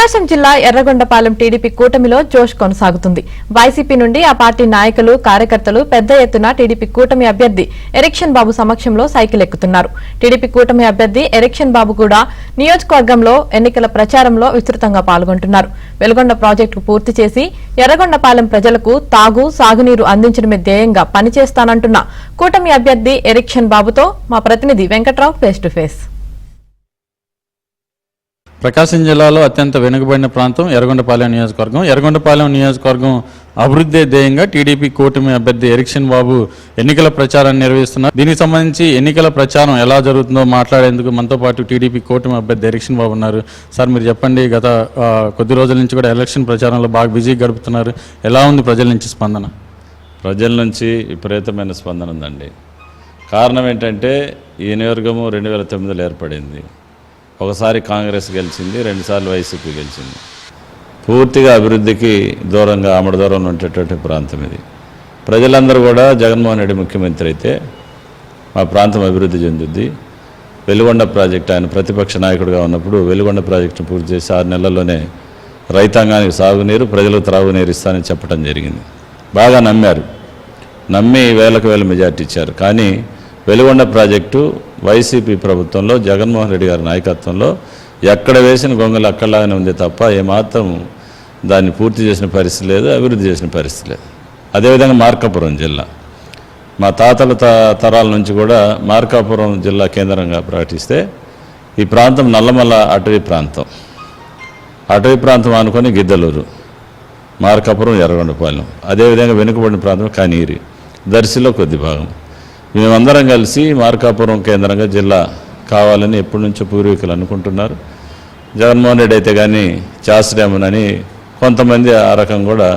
ప్రకాశం జిల్లా ఎర్రగొండపాలెం టీడీపీ కూటమిలో జోష్ కొనసాగుతుంది. వైసీపీ నుండి ఆ పార్టీ నాయకులు, కార్యకర్తలు పెద్ద ఎత్తున టీడీపీ కూటమి అభ్యర్థి ఎరిక్షన్ బాబు సమక్షంలో సైకిల్ ఎక్కుతున్నారు. టీడీపీ కూటమి అభ్యర్థి ఎరిక్షన్ బాబు కూడా నియోజకవర్గంలో ఎన్నికల ప్రచారంలో విస్తృతంగా పాల్గొంటున్నారు. వెలుగొండ ప్రాజెక్టు పూర్తి చేసి ఎర్రగొండపాలెం ప్రజలకు తాగు, సాగునీరు అందించడమే ధ్యేయంగా పనిచేస్తానంటున్న కూటమి అభ్యర్థి ఎరిక్షన్ బాబుతో మా ప్రతినిధి వెంకట్రావు ఫేస్ టు ఫేస్. ప్రకాశం జిల్లాలో అత్యంత వెనుకబడిన ప్రాంతం ఎర్రగొండపాలెం నియోజకవర్గం. ఎర్రగొండపాలెం నియోజకవర్గం అభివృద్ధి ధ్యేయంగా టీడీపీ కూటమి అభ్యర్థి ఎరిక్షన్ బాబు ఎన్నికల ప్రచారాన్ని నిర్వహిస్తున్నారు. దీనికి సంబంధించి ఎన్నికల ప్రచారం ఎలా జరుగుతుందో మాట్లాడేందుకు మనతో పాటు టీడీపీ కూటమి అభ్యర్థి ఎరిక్షన్ బాబు ఉన్నారు. సార్, మీరు చెప్పండి, గత కొద్ది రోజుల నుంచి కూడా ఎలక్షన్ ప్రచారంలో బాగా బిజీ గడుపుతున్నారు. ఎలా ఉంది ప్రజల నుంచి స్పందన? ప్రజల నుంచి విపరీతమైన స్పందన ఉందండి. కారణం ఏంటంటే ఈ నియోజకవర్గము 2009లో ఏర్పడింది. ఒకసారి కాంగ్రెస్ గెలిచింది, 2 సార్లు వైసీపీ గెలిచింది. పూర్తిగా అభివృద్ధికి దూరంగా ఆమడ దూరంలో ఉండేటటువంటి ప్రాంతం ఇది. ప్రజలందరూ కూడా జగన్మోహన్ రెడ్డి ముఖ్యమంత్రి అయితే మా ప్రాంతం అభివృద్ధి చెందుద్ది. వెలుగొండ ప్రాజెక్టు ఆయన ప్రతిపక్ష నాయకుడిగా ఉన్నప్పుడు వెలుగొండ ప్రాజెక్టును పూర్తి చేసి 6 నెలల్లోనే రైతాంగానికి సాగునీరు, ప్రజలకు త్రాగునీరు ఇస్తానని చెప్పడం జరిగింది. బాగా నమ్మి వేలకు వేల మెజార్టీ ఇచ్చారు. కానీ వెలుగొండ ప్రాజెక్టు వైసీపీ ప్రభుత్వంలో జగన్మోహన్ రెడ్డి గారి నాయకత్వంలో ఎక్కడ వేసిన గొంగలు అక్కడలాగానే ఉంది తప్ప ఏమాత్రం దాన్ని పూర్తి చేసిన పరిస్థితి లేదు, అభివృద్ధి చేసిన పరిస్థితి లేదు. అదేవిధంగా మార్కాపురం జిల్లా మా తాతల తరాల నుంచి కూడా మార్కాపురం జిల్లా కేంద్రంగా ప్రకటిస్తే ఈ ప్రాంతం నల్లమల్ల అటవీ ప్రాంతం అనుకొని గిద్దలూరు, మార్కాపురం, ఎర్రగొండపాలెం, అదేవిధంగా వెనుకబడిన ప్రాంతం కనీరి, దర్శిలో కొద్ది భాగం. మేమందరం కలిసి మార్కాపురం కేంద్రంగా జిల్లా కావాలని ఎప్పటి నుంచో పూర్వీకులు అనుకుంటున్నారు. జగన్మోహన్ రెడ్డి అయితే కానీ చేస్తామని కొంతమంది ఆ రకం కూడా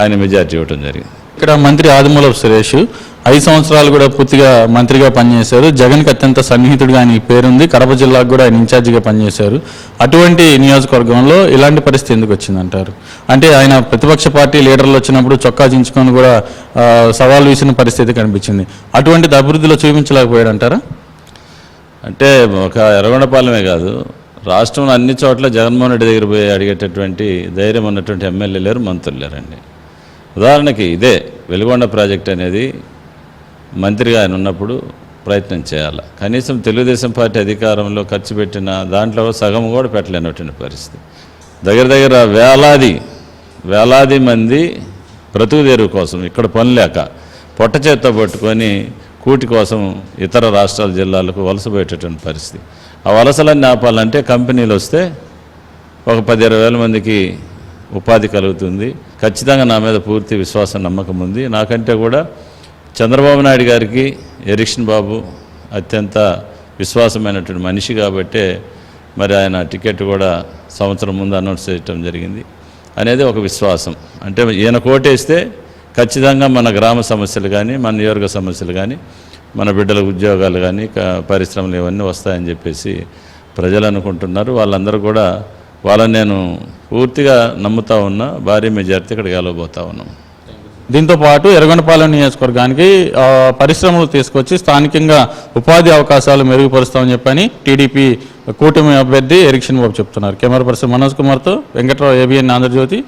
ఆయన మెజార్టీ ఇవ్వడం జరిగింది. ఇక్కడ మంత్రి ఆదిమూలపు సురేష్ 5 సంవత్సరాలు కూడా పూర్తిగా మంత్రిగా పనిచేశారు. జగన్కి అత్యంత సన్నిహితుడిగా ఆయన పేరుంది. కడప జిల్లాకు కూడా ఆయన ఇన్ఛార్జిగా పనిచేశారు. అటువంటి నియోజకవర్గంలో ఇలాంటి పరిస్థితి ఎందుకు వచ్చిందంటారు? అంటే ఆయన ప్రతిపక్ష పార్టీ లీడర్లు వచ్చినప్పుడు చొక్కా చించుకొని కూడా సవాల్ వీసిన పరిస్థితి కనిపించింది. అటువంటిది అభివృద్ధిలో చూపించలేకపోయాడు అంటారా? అంటే ఒక ఎర్రగొండపాలెమే కాదు, రాష్ట్రంలో అన్ని చోట్ల జగన్మోహన్ రెడ్డి దగ్గర పోయి అడిగేటటువంటి ధైర్యం ఉన్నటువంటి ఎమ్మెల్యే లేరు, మంత్రులు లేరండి. ఉదాహరణకి ఇదే వెలుగొండ ప్రాజెక్ట్ అనేది మంత్రిగా ఆయన ఉన్నప్పుడు ప్రయత్నం చేయాలి. కనీసం తెలుగుదేశం పార్టీ అధికారంలో ఖర్చు పెట్టిన దాంట్లో సగం కూడా పెట్టలేనటువంటి పరిస్థితి. దగ్గర వేలాది మంది బ్రతుకు తెరువు కోసం ఇక్కడ పని లేక పొట్ట చేత్తో పట్టుకొని కూటి కోసం ఇతర రాష్ట్రాల జిల్లాలకు వలసపోయేటటువంటి పరిస్థితి. ఆ వలసలన్నీ ఆపాలంటే కంపెనీలు వస్తే ఒక 10-20 వేల మందికి ఉపాధి కలుగుతుంది. ఖచ్చితంగా నా మీద పూర్తి విశ్వాసం, నమ్మకం ఉంది. నాకంటే కూడా చంద్రబాబు నాయుడు గారికి ఎరిక్షన్ బాబు అత్యంత విశ్వాసమైనటువంటి మనిషి కాబట్టే మరి ఆయన టికెట్ కూడా సంవత్సరం ముందు అనౌన్స్ చేయటం జరిగింది అనేది ఒక విశ్వాసం. అంటే ఈయన కోటేస్తే ఖచ్చితంగా మన గ్రామ సమస్యలు కానీ, మన నియోజక సమస్యలు కానీ, మన బిడ్డల ఉద్యోగాలు కానీ, పరిశ్రమలు ఇవన్నీ వస్తాయని చెప్పేసి ప్రజలు అనుకుంటున్నారు. వాళ్ళందరూ కూడా వాళ్ళని నేను పూర్తిగా నమ్ముతా ఉన్నా. భారీ మెజార్టీ ఇక్కడ గెలవబోతా ఉన్నాం. దీంతో పాటు ఎర్రగొండపాలెం నియోజకవర్గానికి పరిశ్రమలు తీసుకొచ్చి స్థానికంగా ఉపాధి అవకాశాలు మెరుగుపరుస్తామని చెప్పని టీడీపీ కూటమి అభ్యర్థి ఎరిక్షన్ బాబు చెప్తున్నారు. కెమెరా పర్సన్ మనోజ్ కుమార్తో వెంకట్రావు, ABN ఆంధ్రజ్యోతి.